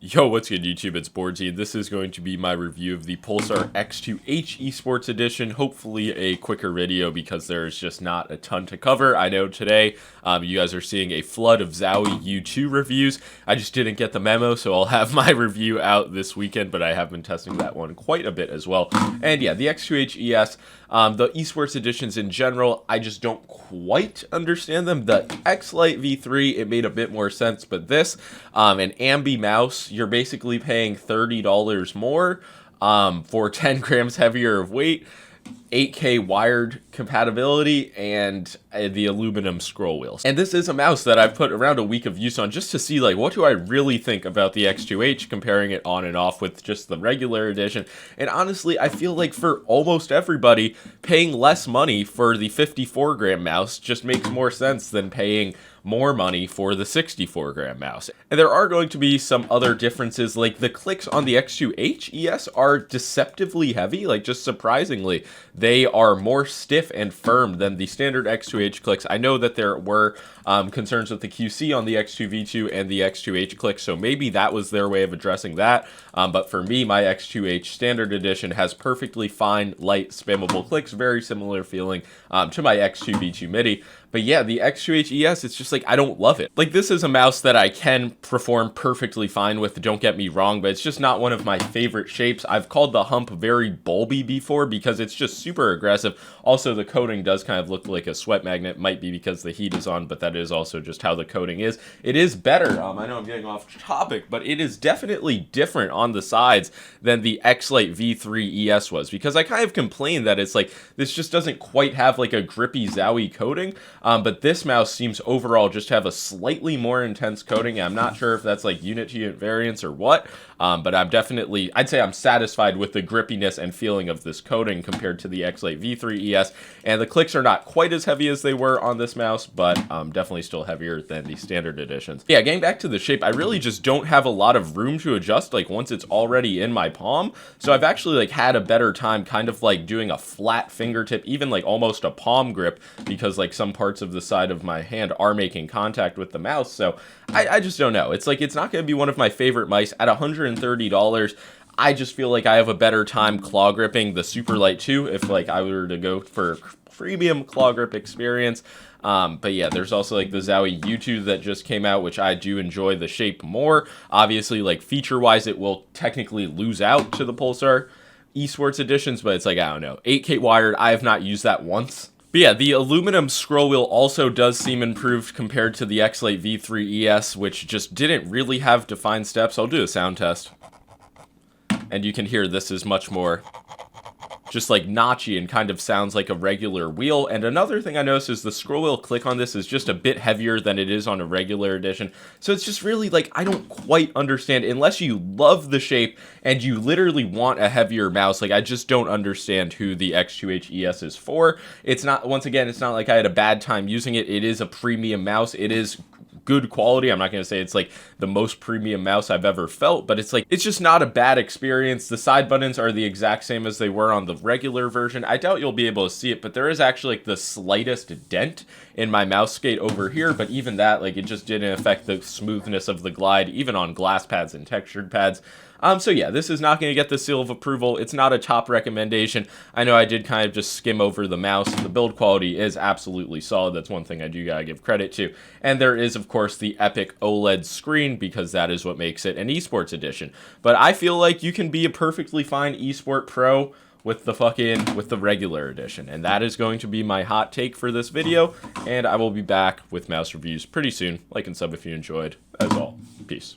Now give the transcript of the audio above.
Yo, what's good YouTube? It's boardzy, and this is going to be my review of the Pulsar X2H Esports Edition. Hopefully a quicker video because there's just not a ton to cover. I know today you guys are seeing a flood of Zowie U2 reviews. I just didn't get the memo, so I'll have my review out this weekend, but I have been testing that one quite a bit as well. And yeah, the X2H ES, the Esports Editions in general, I just don't quite understand them. The X-Lite V3, it made a bit more sense, but this, an Ambi mouse, you're basically paying $30 more for 10 grams heavier of weight, 8K wired compatibility, and the aluminum scroll wheels. And this is a mouse that I've put around a week of use on just to see, like, what do I really think about the X2H, comparing it on and off with just the regular edition. And honestly, I feel like for almost everybody, paying less money for the 54-gram mouse just makes more sense than paying more money for the 64-gram mouse. And there are going to be some other differences, like the clicks on the X2H ES are deceptively heavy, like just surprisingly. They are more stiff and firm than the standard X2H clicks. I know that there were concerns with the QC on the X2V2 and the X2H clicks, so maybe that was their way of addressing that. But for me, my X2H standard edition has perfectly fine, light, spammable clicks, very similar feeling to my X2V2 MIDI. But yeah, the X2H ES, it's just like, I don't love it. Like, this is a mouse that I can perform perfectly fine with, don't get me wrong, but it's just not one of my favorite shapes. I've called the hump very bulby before because it's just super aggressive. Also, the coating does kind of look like a sweat magnet. Might be because the heat is on, but that is also just how the coating is. It is better. I know I'm getting off topic, but it is definitely different on the sides than the X-Lite V3 ES was, because I kind of complained that it's like, this just doesn't quite have like a grippy Zowie coating. But this mouse seems overall just to have a slightly more intense coating. I'm not sure if that's like unit-to-unit variance or what, but I'd say I'm satisfied with the grippiness and feeling of this coating compared to the X-Lite V3 ES. And the clicks are not quite as heavy as they were on this mouse, but definitely still heavier than the standard editions. Yeah, getting back to the shape, I really just don't have a lot of room to adjust, like, once it's already in my palm. So I've actually like had a better time kind of like doing a flat fingertip, even like almost a palm grip, because like some parts of the side of my hand are making contact with the mouse. So I just don't know. It's like, it's not going to be one of my favorite mice at $130. I just feel like I have a better time claw gripping the Super Light 2 if like I were to go for a premium claw grip experience. But yeah, there's also like the Zowie U2 that just came out, which I do enjoy the shape more. Obviously, like feature wise, it will technically lose out to the Pulsar Esports editions, but it's like, I don't know, 8K wired. I have not used that once. But yeah, the aluminum scroll wheel also does seem improved compared to the X-Lite V3 ES, which just didn't really have defined steps. I'll do a sound test. And you can hear this is much more just like notchy and kind of sounds like a regular wheel. And another thing I noticed is the scroll wheel click on this is just a bit heavier than it is on a regular edition. So it's just really like, I don't quite understand, unless you love the shape and you literally want a heavier mouse. Like, I just don't understand who the X2H ES is for. It's not, once again, it's not like I had a bad time using it. It is a premium mouse. It is good quality. I'm not going to say it's like the most premium mouse I've ever felt, but it's like, it's just not a bad experience. The side buttons are the exact same as they were on the regular version. I doubt you'll be able to see it, but there is actually like the slightest dent in my mouse skate over here, but even that, like, it just didn't affect the smoothness of the glide, even on glass pads and textured pads. So yeah, this is not going to get the seal of approval. It's not a top recommendation. I know I did kind of just skim over the mouse. The build quality is absolutely solid. That's one thing I do gotta give credit to. And there is, of course, the epic OLED screen, because that is what makes it an esports edition. But I feel like you can be a perfectly fine esport pro with the regular edition. And that is going to be my hot take for this video. And I will be back with mouse reviews pretty soon. Like and sub if you enjoyed. As all, peace.